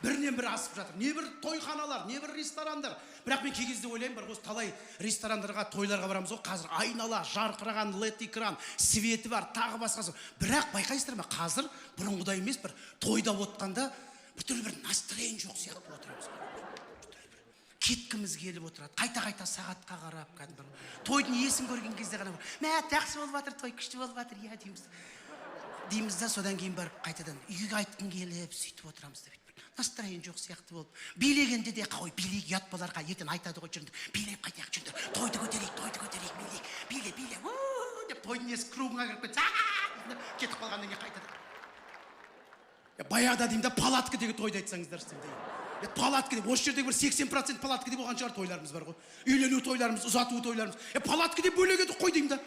бірінен бірі асып жатыр. Не бір тойханалар, не бір ресторандар. Бірақ мен кей кезде ойлаймын, бір осы талай ресторандарға, тойларға барамыз ғой, қазір айнала жарқыраған LED экран, светі бар, тағы басқасы. Бірақ байқайсыздар ма, қазір бұрынғыдай емес, бір тойда отқанда біртүрлі бір настроение жоқ сияқты отырамыз. Кеткіміз келіп отырады. Қайта-қайта сағатқа қарап, кәдімгі тойдың иесін көрген кезде ғана мә, жақсы болып жатыр, той күшті болып жатыр, иә дейміз да, содан кейін барып қайтадан үйге айтқым келіп, сөйтіп отырамыз да бүйтіп. Настроение жоқ сияқты болып. Билегенде де қой, билейік, ұят боларға ертең айтады ғой, жүріңдер, билеп қайтайық, жүріңдер. Тойды көтерейік, биле, деп тойдың иесі кругына кіріп кетті. Кетіп қалғаннан кейін қайтады. Баяғыда деймін да, палатка деген тойды айтсаңыздар деймін. Палатка деп, осы жердегі бір 80% палатка деп болған шығар тойларымыз бар ғой. Үйлену тойларымыз, ұзату тойларымыз. Палатка деп бөлек еді қой деймін да.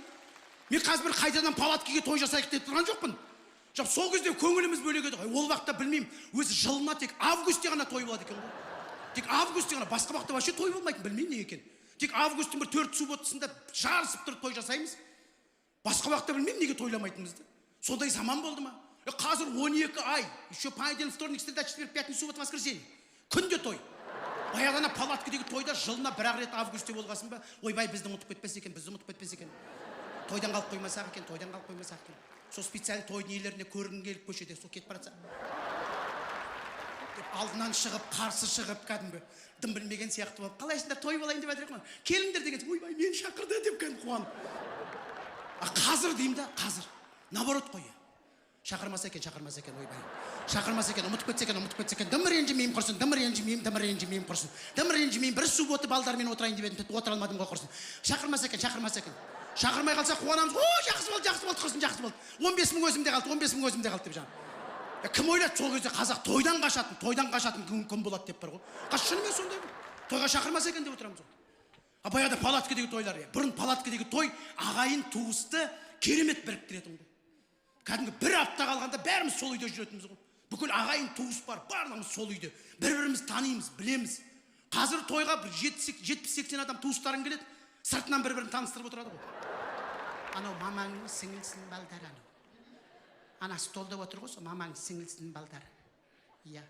Мен қазір бір қайтадан палаткаға той жасайық деп тұрған жоқпын. Сол кезде көңіліміз бөлек еді ғой. Ол уақытта білмеймін, өзі жылына тек августте ғана той болады екен ғой. Тек августте ғана, басқа уақытта вообще той болмайтын, білмеймін не екен. Тек августтың бір 4 субботасында жарысып тұрып той жасаймыз. Басқа уақытта білмеймін неге тойламайтынымызды. Сондай заман болды ма? Қазір 12 ай, еще понедельник, вторник, среда, четверг, пятница, суббота, воскресенье. Күнде той. Баяғыда палаткадегі тойда жылына бір-ақ рет августте болғасын ба? Ойбай, бізді ұмытып кетпес екен, Тойдан қалып қоймасақ екен. Сол специаль тойдың иелеріне көргің келіп көшеде сол кетіп баратса. Алдынан шығып, қарсы шығып, кәдімгі дым білмеген сияқты болып, қалайсыңдар, той болайын деп айтырық ма? Келіңдер деген, ойбай, мен шақырды деп кәдімгі қуанып. Қазір деймін да, қазір. Наоборот қой. Шақырмаса екен, ойбай. Шақырмаса екен, ұмытып кетсе екен, дым ренжімеймін құрсын. Бір суббота балдармен отырайын деп едім, отыра алмадым ғой құрсын. Шақырмаса екен. Шақырмай қалса қуанамыз. О, жақсы болды құрсын, жақсы болды. 15 мың өзімде қалды деп жаңа. Кім ойлады сол кезде қазақ тойдан қашатын күн болады деп бар ғой. Шынымен сондай ғой. Тойға шақырмаса екен деп отырамыз ғой. Баяғыда палаткадегі тойлар, бұрын палаткадегі той ағайын туысты керемет біріктіретін ғой. Кәдімгі бір апта қалғанда бәріміз сол үйде жүретініміз ғой. Бүкіл ағайын туыс бар, барлығымыз сол үйде. Бір-біріміз танимыз, білеміз. Қазір тойға 70-80 адам туыстарың келеді, сыртынан бір-бірін таныстырып отырады ғой. Анау мамаңның сіңілсінің балдары анау. Ана столда отыр ғой, мамаң сіңілсінің балдары. Иә,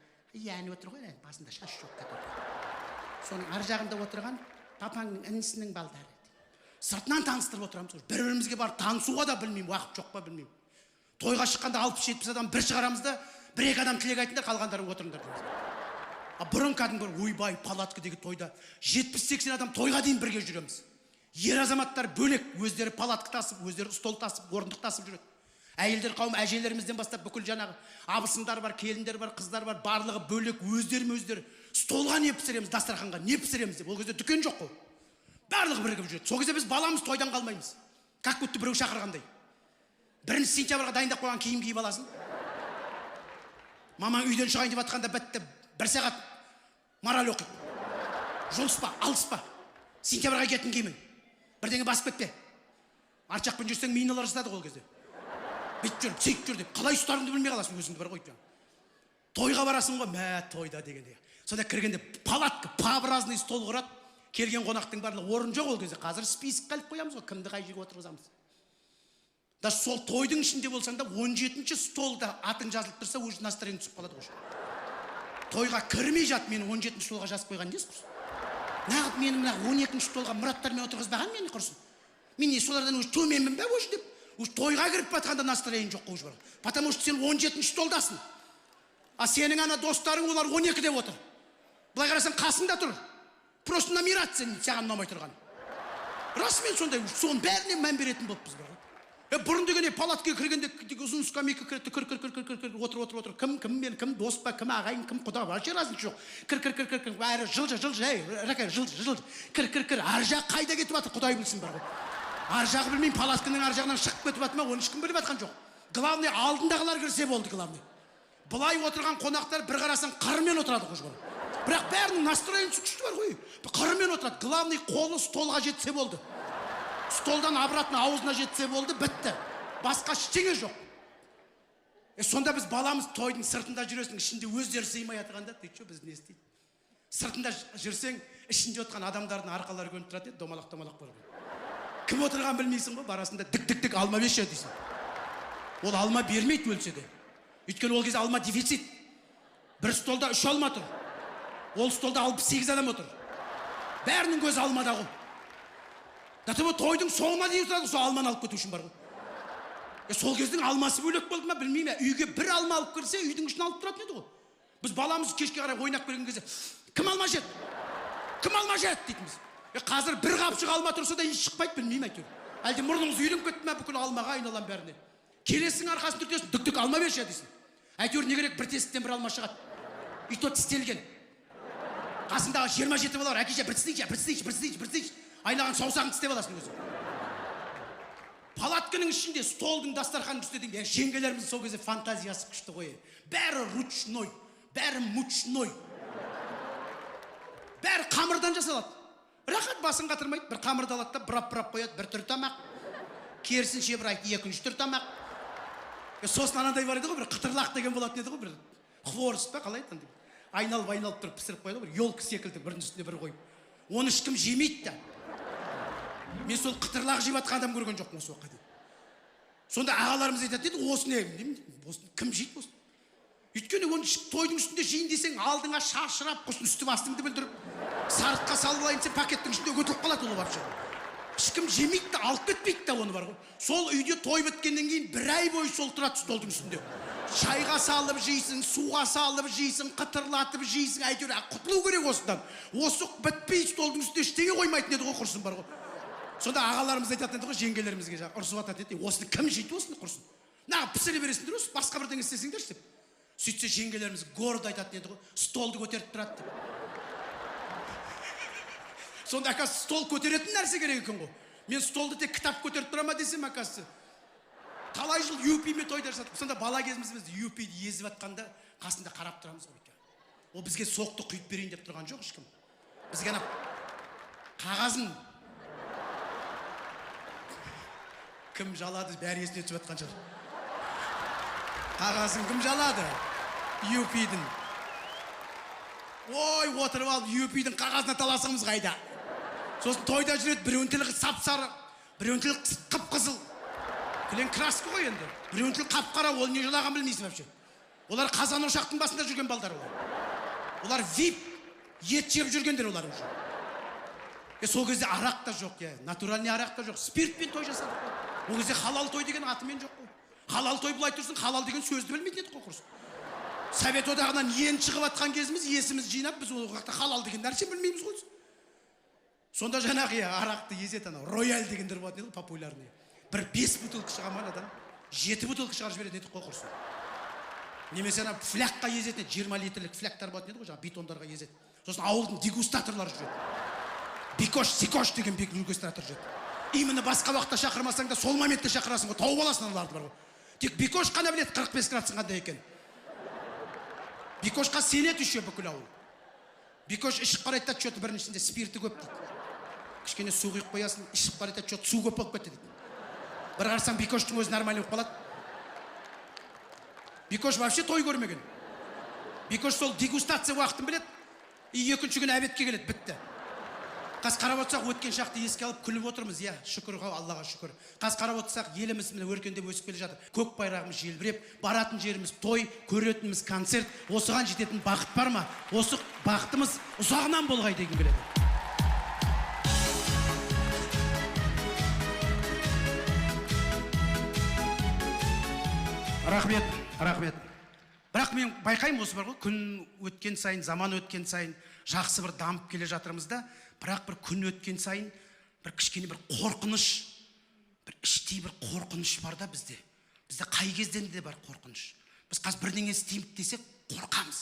әне отыр ғой, басында шаш жоқ кәді. Соның ар жағында отырған папаңның інісінің балдары. Сыртынан таныстырып отырамыз ғой. Бір-бірімізге барып танысуға да білмеймін, уақыт жоқ па білмеймін. Тойға шыққанда 60-70 адам бір шығарамыз да, бір-екі адам тілек айтыңдар, қалғандарын отырыңдар дейміз. Бұрын кәдімгі ойбай палаткадегі тойда 70-80 адам тойға дейін бірге жүреміз. Ер азаматтар бөлек, өздері палатка тасып, өздері стол тасып, орындық тасып жүреді. Әйелдер қауым әжелерімізден бастап бүкіл жаңағы абысындар бар, келіндер бар, қыздар бар, барлығы бөлек, өздері столға не пісіреміз, дастарханға не пісіреміз деп. Ол кезде дүкен жоқ қой. Барлығы бірігіп жүреді. Сол кезде біз баламыз тойдан қалмаймыз. Как будто біреу шақырғандай. 1 сентябрьға дайындап қойған киім киіп аласың. Мамаң үйден шығайын деп жатқанда бітті. 1 сағат мораль оқиды. Жолыспа, алыспа. Сентябрьға киетін киімін. Бірдеңе басып кетпе. Арчақпен жүрсең миналар ысытады ол кезде. Бүйтіп жүр, сөйтіп жүр деп. Қалай ұстарыңды білмей қаласың, өзіңді бар ғой. Тойға барасың ғой, мә тойда дегенде. Сонда кіргенде палатка, пабразный стол құрады. Келген қонақтың барлығы орын жоқ ол кезде. Қазір список қалып қоямыз ғой, кімді қай жерге отырғызамыз. Да сол тойдың ішінде болсаң да 17-ші столда атың жазылып тұрса, уже настроение түсіп қалады ғой. Тойға кірмей жат, мені 17-ші столға жазып қойған несі құрсын. Нағып мені 12-ші столға мұраттармен отырғызбаған мені құрсын. Мен солардан уже төменмін бе уже деп. Уже тойға кіріп батқанда настроение жоқ қой бар. Потому что сен 17-ші столдасың. А сенің ана достарың олар 12 деп отыр. Былай қарасаң қасында тұр. Просто номерация саған ұнамай тұрған. Расымен сондай, соның бәріне мән беретін болып біз бар. Бұрын деген палаткаға кіргенде ұзын скамейка кірді, кір, отыр. Кім мен, кім дос па, кім ағайын, кім құда, вообще разница жоқ. Кір, бәрі жылжы, рәкәй, жылжы. Кір, ар жақ қайда кетіп жатыр, құдай білсін бар ғой. Ар жағы білмеймін, палатканың ар жағынан шығып кетіп жатыр ма, оны ешкім біліп жатқан жоқ. Главный алдындағылар кірсе болды, главный. Былай отырған қонақтар бір қарасаң қырымен отырады ғой. Бірақ бәрінің настроениесі күшті бар ғой. Қырымен отырады. Главный қолы столға жетсе болды. Столдан обратно аузына жетсе болды, бітті. Басқа ештеңе жоқ. Сонда біз баламыз тойдың сыртында жүресің, ішінде өздері сыймай жатқанда, ты что, біз не істейді? Сыртында жүрсең, ішінде отқан адамдардың арқалары көрініп тұрады, домалақ бар ғой. Кім отырған білмейсің ғой, барасында дік алма берші дейсің. Ол алма бермейді өлсе де. Өйткені ол кезде алма дефицит. бір столда 3 алма тұр. Ол столда 68 адам отыр. Бәрінің көзі алмада ғой. Дәтібі тойдың соңына дейін тұрады, сол алманы алып кету үшін бар ғой. Сол кездің алмасы бөлек болды ма, білмеймін. Үйге бір алма алып кірсе, үйдің ішін алып тұратын еді ғой. Біз баламыз кешке қарай ойнап келген кезде, кім алма жеді? Кім алма жеді дейтіміз. Қазір бір қапшық алма тұрса да еш шықпайды, білмеймін әйтеуір. Әлде мұрныңыз үйленіп кетті ме, бүкіл алмаға айналам бәріне. Келесің арқасын түртесің, дүк-дүк алма берші дейсің. Әйтеуір не керек, бір тесіктен бір алма шығады. И то тістелген. Қасындағы 27 бала бар, әкеше бір тістейші. Айналған саусағын тістеп аласың өзі. Палатканың ішінде столдың дастарханын үстеден жеңгелеріміз сол кезде фантазиясы күшті ғой. Бәрі ручной, бәрі мучной. Бәрі қамырдан жасалады. Рахат басын қатырмайды, бір қамырды алады да бұрап қояды, бір түр тамақ. Керісінше бір айт, екінші түр тамақ. Сосын анандай бар еді ғой, бір қытырлақ деген болатын еді ғой, бір хворст па, қалай айтқан. Айналып тұрып пісіріп қояды, бір елка секілді бірінің үстіне бір қойып. Оны ешкім жемейді да. Мен сол қытырлақ жеп жатқан адам көрген жоқпын осы уақытқа дейін. Сонда ағаларымыз айтады дейді, осы не? Кім жейді осы? Өйткені оны тойдың үстінде жейін десең, алдыңа шашырап, құсын үсті бастыңды білдіріп, сарытқа салып алайын десең, пакеттің ішінде өтіліп қалады ол вообще. Ешкім жемейді да, алып кетпейді да оны бар ғой. Сол үйде той біткеннен кейін бір ай бойы сол тұрады столдың үстінде. Шайға салып жейсің, суға салып жейсің, қытырлатып жейсің, әйтеуір құтылу керек осыдан. Осы бітпей столдың үстінде ештеңе қоймайтын еді ғой, құрсын бар ғой. Сонда ағаларымыз айтатын еді ғой, жеңгелерімізге ұрсып ататын еді, осыны кім жейді осыны құрсын? Нағып пісіре бересіңдер осы, басқа бірдеңе істесіңдерші деп. Сөйтсе жеңгелеріміз гордо айтатын еді ғой, столды көтеріп тұрады деп. Сонда әкасы стол көтеретін нәрсе керек екен ғой. Мен столды тек кітап көтеріп тұрама десем әкасы. Талай жыл юпимен тойдар жасадық. Сонда бала кезімізде біз юпиді езіп атқанда қасында қарап тұрамыз ғой. Ол бізге соқты құйып берейін деп тұрған жоқ ешкім. Бізге ана қағазын кім жалады, бәрі есіне түсіп атқан шығар. Қағазын кім жалады? Юпидің. Ой, отырып алып, юпидің қағазына таласамыз қайда. Сосын тойда жүреді, біреуін тілі сап-сары, біреуін тілі қып-қызыл. Кілең краска ғой енді. Біреуін тілі қап-қара, ол не жылаған білмейсің вообще. Олар қазан ошақтың басында жүрген балдар олар. Олар вип, ет жеп жүргендер олар уже. Сол кезде арақ та жоқ, натуральный арақ та жоқ, спиртпен той жасадық. Ол кезде халал той деген атымен жоқ қой. Халал той былай тұрсын, халал деген сөзді білмейтін едік қой құрсын. Совет одағынан ен шығып атқан кезіміз, есіміз жинап, біз ол уақытта халал деген нәрсе білмейміз ғой. Сонда жаңағы арақты езет ана, рояль дегендер болатын еді, популярный. Бір 5 бутылка шығаман адам, 7 бутылка шығарып жіберетін едік қой құрсын. Немесе ана флякқа езетін, 20 литрлік фляктар болатын еді ғой, жаңа бетондарға езет. Сосын ауылдың дегустаторлары жүреді. Бикош деген дегустатор жүреді. Именно басқа уақытта шақырмасаң да сол моментте шақырасың ғой, тауып аласың аналарды бар ғой. Тек Бикош қана біледі 45 градусын қандай екен. Бикошқа сенеді еще бүкіл ауыл. Бикош ішіп қарайды да, что-то бірінің ішінде спирті көп дейді. Кішкене су құйып қоясың, ішіп қарайды да, что-то су көп болып кетті дейді. Бір қарасаң Бикоштың өзі нормальный болып қалады. Бикош вообще той көрмеген. Бикош сол дегустация уақытын біледі, и екінші күні обедке келеді, бітті. Қазір қарап отырсақ, өткен шақты еске алып күліп отырмыз, шүкір, Аллаға шүкір. Қазір қарап отырсақ, еліміз өркендеп өсіп келе жатыр. Көк байрағымыз желбіреп, баратын жеріміз той, көретініміз концерт. Осыған жететін бақыт бар ма? Осы бақытымыз ұзағынан болғай деген келеді. Рахмет. Бірақ мен байқаймын, осы бар ғой, күн өткен сайын, заман өткен сайын жақсы бір дамып келе жатырмыз да, бірақ бір күн өткен сайын бір кішкене бір қорқыныш, бір іштей бір қорқыныш бар да бізде. Бізде қай кезден де бар қорқыныш. Біз қазір бірдеңе істейміз десек қорқамыз.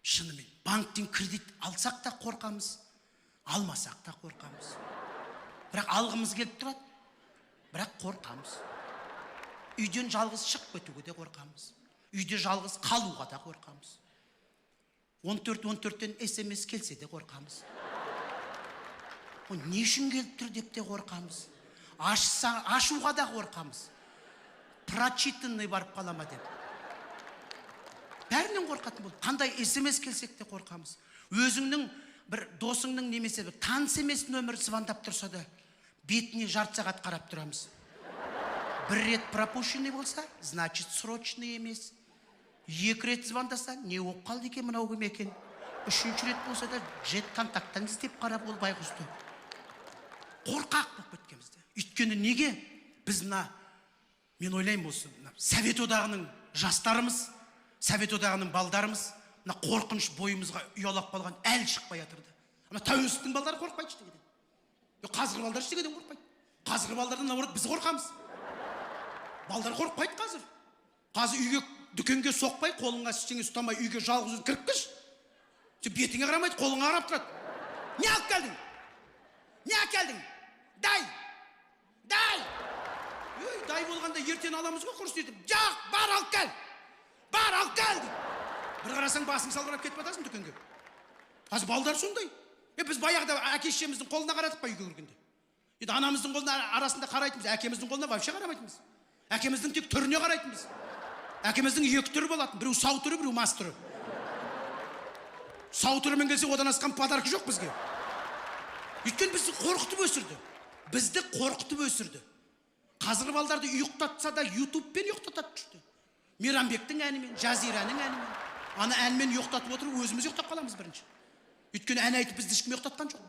Шынымен, банктен кредит алсақ та қорқамыз, алмасақ та қорқамыз. Бірақ алғымыз келіп тұрады, бірақ қорқамыз. Үйден жалғыз шығып кетуге де қорқамыз. Үйде жалғыз қалуға да қорқамыз. 14-14-тен SMS келсе де қорқамыз. Не үшін келіп тұр деп те қорқамыз. Ашуға да қорқамыз. Прочитанный барып қалама деп. Бәрінен қорқатын болды. Қандай SMS келсек те қорқамыз. Өзіңнің бір досыңның немесе бір таныс емес нөмір звондап тұрса да, бетіне жарты сағат қарап тұрамыз. Бір рет пропущенный болса, значит срочный емес. 2 рет звондаса, не болып қалды екен мынау кім екен? 3-ші рет болса да жет контакттан істеп қарап ол байғұсты. Қорқақ болып кеткенбізді. Өйткені неге? Біз мен ойлаймын осы Совет одағының жастарымыз, Совет одағының балдарымыз қорқыныш бойымызға ұялап қалған әлі шықпай жатырды. Тәуелсіздіктің балдары қорқпайды ештеңеден. Қазіргі балдар ештеңеден қорқпайды. Қазіргі балдардан наоборот біз қорқамыз. Балдар қорқпайды қазір. Қазір үйге, дүкенге соқпай, қолыңа ештеңе ұстамай, үйге жалғыз кіріп кеш. Сен бетіңе қарамайды, қолыңа қарап тұрады. Не алып келдің? Не әкелдің? Дай! Дай болғанда ертең аламыз ғой құрыс етіп. Жоқ, бар алып кел! Бар алып кел! Бір қарасаң басың салбырап кетіп жатасың дүкенге. Қазір балдар сондай. Біз баяғыда әке-шешеміздің қолына қарадық па үйге кіргенде? Енді анамыздың қолына арасында қарайтынбыз, әкеміздің қолына вообще қарамайтынбыз. Әкеміздің тек түріне қарайтынбыз. Әкеміздің 2 түрі болатын, біреу сау түрі, біреу мас түрі. Сау түрімен келсе, одан асқан подарка жоқ бізге. Өйткені бізді қорқытып өсірді. Қазіргі балдарды ұйықтатса да ютубпен ұйықтатады күшті. Мейрамбектің әнімен, Жазираның әнімен. Ана әнмен ұйықтатып отырып, өзіміз ұйықтап қаламыз бірінші. Өйткені ән айтып бізді ешкім ұйықтатқан жоқ.